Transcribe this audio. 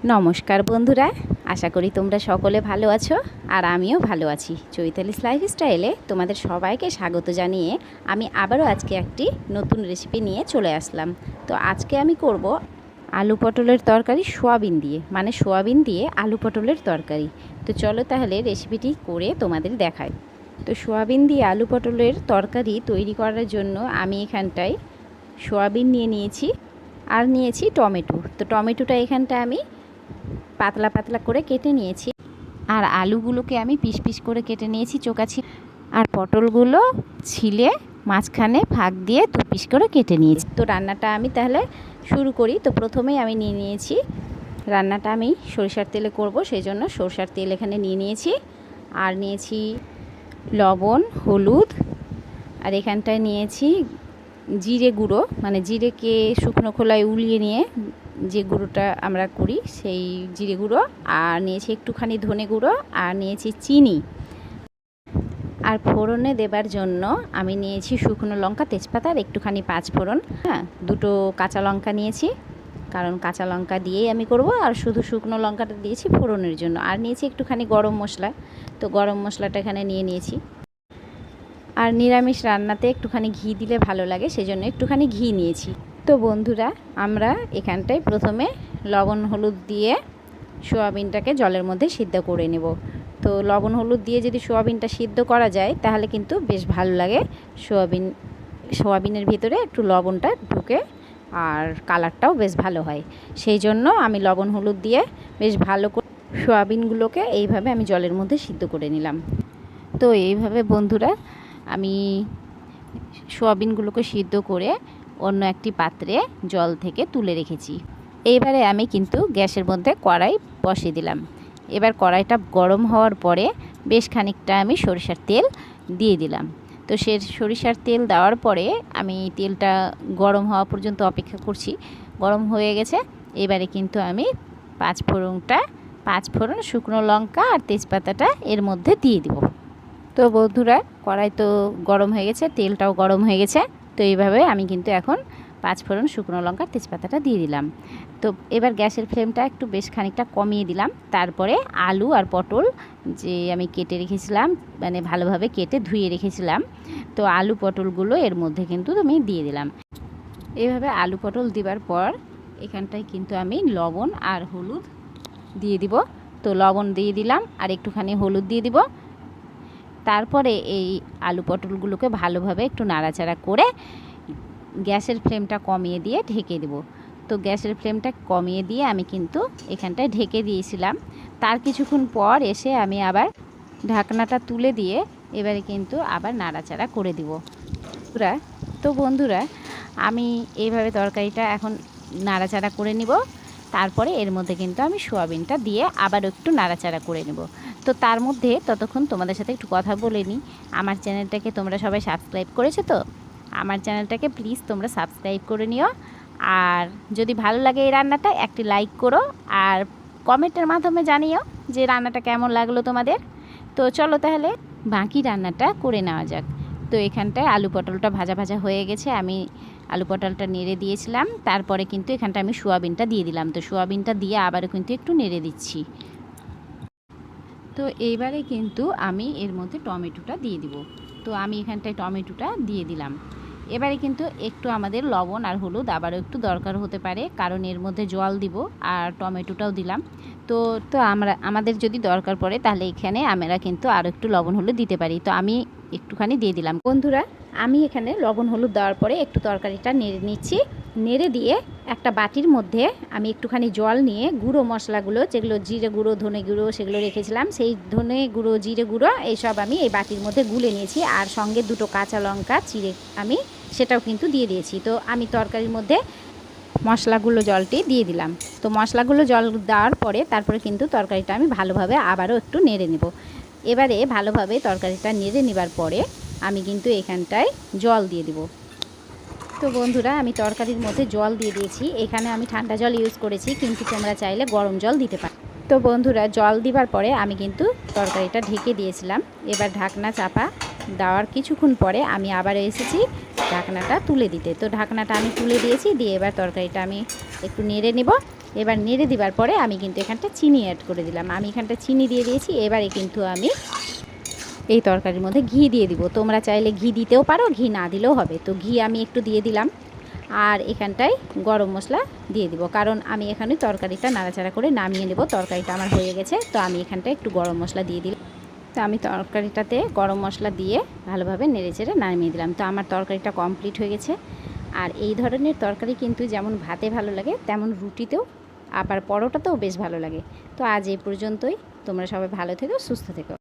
নমস্কার বন্ধুরা, আশা করি তোমরা সকলে ভালো আছো আর আমিও ভালো আছি। চৈতালিস লাইফস্টাইলে তোমাদের সবাইকে স্বাগত জানিয়ে আমি আবারও আজকে একটি নতুন রেসিপি নিয়ে চলে আসলাম। তো আজকে আমি করব আলু পটলের তরকারি সোয়াবিন দিয়ে, মানে সোয়াবিন দিয়ে আলু পটলের তরকারি। তো চলো তাহলে রেসিপিটি করে তোমাদের দেখাই। তো সোয়াবিন দিয়ে আলু পটলের তরকারি তৈরি করার জন্য আমি এখানটায় সোয়াবিন নিয়ে নিয়েছি আর নিয়েছি টমেটো। তো টমেটোটা এখানটায় আমি পাতলা পাতলা করে কেটে নিয়েছি আর আলুগুলোকে আমি পিস পিস করে কেটে নিয়েছি চোকাছি, আর পটলগুলো ছিলে মাঝখানে ফাঁক দিয়ে দু পিস করে কেটে নিয়েছি। তো রান্নাটা আমি তাহলে শুরু করি। তো প্রথমেই আমি নিয়ে নিয়েছি, রান্নাটা আমি সরিষার তেলে করব, সেই জন্য সরষার তেল এখানে নিয়ে নিয়েছি। আর নিয়েছি লবণ, হলুদ, আর এখানটায় নিয়েছি জিরে গুঁড়ো, মানে জিরেকে শুকনো খোলায় উলিয়ে নিয়ে যে গুঁড়োটা আমরা করি সেই জিরে গুঁড়ো, আর নিয়েছি একটুখানি ধনে গুঁড়ো, আর নিয়েছি চিনি। আর ফোড়নে দেবার জন্য আমি নিয়েছি শুকনো লঙ্কা, তেজপাতা আর একটুখানি পাঁচফোড়ন। হ্যাঁ, দুটো কাঁচা লঙ্কা নিয়েছি, কারণ কাঁচা লঙ্কা দিয়েই আমি করব, আর শুধু শুকনো লঙ্কাটা দিয়েছি ফোড়নের জন্য। আর নিয়েছি একটুখানি গরম মশলা, তো গরম মশলাটা এখানে নিয়ে নিয়েছি। আর নিরামিষ রান্নাতে একটুখানি ঘি দিলে ভালো লাগে, সেজন্য একটুখানি ঘি নিয়েছি। তো বন্ধুরা, আমরা এখানটায় প্রথমে লবণ হলুদ দিয়ে সোয়াবিনটাকে জলের মধ্যে সিদ্ধ করে নেব। তো লবণ হলুদ দিয়ে যদি সোয়াবিনটা সিদ্ধ করা যায় তাহলে কিন্তু বেশ ভালো লাগে। সোয়াবিনের ভিতরে একটু লবণটা ঢুকে আর কালারটাও বেশ ভালো হয়, সেই জন্য আমি লবণ হলুদ দিয়ে বেশ ভালো করে সোয়াবিনগুলোকে এইভাবে আমি জলের মধ্যে সিদ্ধ করে নিলাম। তো এইভাবে বন্ধুরা আমি সোয়াবিনগুলোকে সিদ্ধ করে অন্য একটি পাত্রে জল থেকে তুলে রেখেছি। এইবারে আমি কিন্তু গ্যাসের মধ্যে কড়াই বসিয়ে দিলাম। এবার কড়াইটা গরম হওয়ার পরে বেশ খানিকটা আমি সরিষার তেল দিয়ে দিলাম। তো সে সরিষার তেল দেওয়ার পরে আমি তেলটা গরম হওয়া পর্যন্ত অপেক্ষা করছি। গরম হয়ে গেছে, এবারে কিন্তু আমি পাঁচফোড়ন, শুকনো লঙ্কা আর তেজপাতাটা এর মধ্যে দিয়ে দিব। তো বন্ধুরা, কড়াই তো গরম হয়ে গেছে, তেলটাও গরম হয়ে গেছে। তো এইভাবে আমি কিন্তু এখন পাঁচফোড়ন, শুকনো লঙ্কা, তেজপাতাটা দিয়ে দিলাম। তো এবার গ্যাসের ফ্লেমটা একটু বেশ খানিকটা কমিয়ে দিলাম। তারপরে আলু আর পটল যে আমি কেটে রেখেছিলাম, মানে ভালোভাবে কেটে ধুয়ে রেখেছিলাম, তো আলু পটলগুলো এর মধ্যে কিন্তু আমি দিয়ে দিলাম। এইভাবে আলু পটল দেওয়ার পর এখানটায় কিন্তু আমি লবণ আর হলুদ দিয়ে দিব। তো লবণ দিয়ে দিলাম আর একটুখানি হলুদ দিয়ে দিব। তারপরে এই আলু পটলগুলোকে ভালোভাবে একটু নাড়াচাড়া করে গ্যাসের ফ্লেমটা কমিয়ে দিয়ে ঢেকে দেব। তো গ্যাসের ফ্লেমটা কমিয়ে দিয়ে আমি কিন্তু এখানটায় ঢেকে দিয়েছিলাম। তার কিছুক্ষণ পর এসে আমি আবার ঢাকনাটা তুলে দিয়ে এবারে কিন্তু আবার নাড়াচাড়া করে দিব। তো বন্ধুরা, আমি এইভাবে তরকারিটা এখন নাড়াচাড়া করে নিব। তারপরে এর মধ্যে কিন্তু আমি সোয়াবিনটা দিয়ে আবার একটু নাড়াচাড়া করে নেব। তো তার মধ্যে ততক্ষণ তোমাদের সাথে একটু কথা বলে নিই। আমার চ্যানেলটাকে তোমরা সবাই সাবস্ক্রাইব করেছো তো? আমার চ্যানেলটাকে প্লিজ তোমরা সাবস্ক্রাইব করে নিও। আর যদি ভালো লাগে এই রান্নাটা একটি লাইক করো, আর কমেন্টের মাধ্যমে জানিও যে রান্নাটা কেমন লাগলো তোমাদের। তো চলো তাহলে বাকি রান্নাটা করে নেওয়া যাক। তো এখানটায় আলু পটলটা ভাজা ভাজা হয়ে গেছে, আমি আলু পটলটা নেড়ে দিয়েছিলাম। তারপরে কিন্তু এখানটা আমি সোয়াবিনটা দিয়ে দিলাম। তো সোয়াবিনটা দিয়ে আবারও কিন্তু একটু নেড়ে দিচ্ছি। তো এইবারে কিন্তু আমি এর মধ্যে টমেটোটা দিয়ে দিব। তো আমি এখানটায় টমেটোটা দিয়ে দিলাম। এবারে কিন্তু একটু আমাদের লবণ আর হলুদ আবারও একটু দরকার হতে পারে, কারণ এর মধ্যে জল দিব আর টমেটোটাও দিলাম। তো আমাদের যদি দরকার পড়ে তাহলে এখানে আমরা কিন্তু আরও একটু লবণ হলুদ দিতে পারি। তো আমি একটুখানি দিয়ে দিলাম। বন্ধুরা, আমি এখানে লবণ হলুদ দেওয়ার পরে একটু তরকারিটা নেড়ে নিচ্ছি। নেড়ে দিয়ে একটা বাটির মধ্যে আমি একটুখানি জল নিয়ে গুঁড়ো মশলাগুলো, যেগুলো জিরে গুঁড়ো, ধনে গুঁড়ো সেগুলো রেখেছিলাম, সেই ধনে গুঁড়ো, জিরে গুঁড়ো এইসব আমি এই বাটির মধ্যে গুলে নিয়েছি। আর সঙ্গে দুটো কাঁচা লঙ্কা চিড়ে আমি সেটাও কিন্তু দিয়ে দিয়েছি। তো আমি তরকারির মধ্যে মশলাগুলো জলটি দিয়ে দিলাম। তো মশলাগুলো জল দেওয়ার পরে তারপরে কিন্তু তরকারিটা আমি ভালোভাবে আবারও একটু নেড়ে নেব। এবারে ভালোভাবে তরকারিটা নেড়ে নেবার পরে আমি কিন্তু এখানটায় জল দিয়ে দিব। তো বন্ধুরা, আমি তরকারির মধ্যে জল দিয়ে দিয়েছি। এখানে আমি ঠান্ডা জল ইউজ করেছি, কিন্তু তোমরা চাইলে গরম জল দিতে পারো। তো বন্ধুরা, জল দেওয়ার পরে আমি কিন্তু তরকারিটা ঢেকে দিয়েছিলাম। এবার ঢাকনা চাপা দেওয়ার কিছুক্ষণ পরে আমি আবার এসেছি ঢাকনাটা তুলে দিতে। তো ঢাকনাটা আমি তুলে দিয়েছি, দিয়ে এবার তরকারিটা আমি একটু নেড়ে নেব। এবার নেড়ে দেওয়ার পরে আমি কিন্তু এখানটা চিনি অ্যাড করে দিলাম। আমি এখানটা চিনি দিয়ে দিয়েছি। এবারে কিন্তু আমি এই তরকারির মধ্যে ঘি দিয়ে দিব। তোমরা চাইলে ঘি দিতেও পারো, ঘি না দিলেও হবে। তো ঘি আমি একটু দিয়ে দিলাম। আর এখানটায় গরম মশলা দিয়ে দিব, কারণ আমি এখানে তরকারিটা নাড়াচাড়া করে নামিয়ে নেব। তরকারিটা আমার হয়ে গেছে, তো আমি এখানটায় একটু গরম মশলা দিয়ে দিলাম। তো আমি তরকারিটাতে গরম মশলা দিয়ে ভালোভাবে নেড়েচেড়ে নামিয়ে দিলাম। তো আমার তরকারিটা কমপ্লিট হয়ে গেছে। আর এই ধরনের তরকারি কিন্তু যেমন ভাতে ভালো লাগে, তেমন রুটিতেও আবার পরোটাতেও বেশ ভালো লাগে। তো আজ এই পর্যন্তই। তোমরা সবাই ভালো থেকো, সুস্থ থেকো।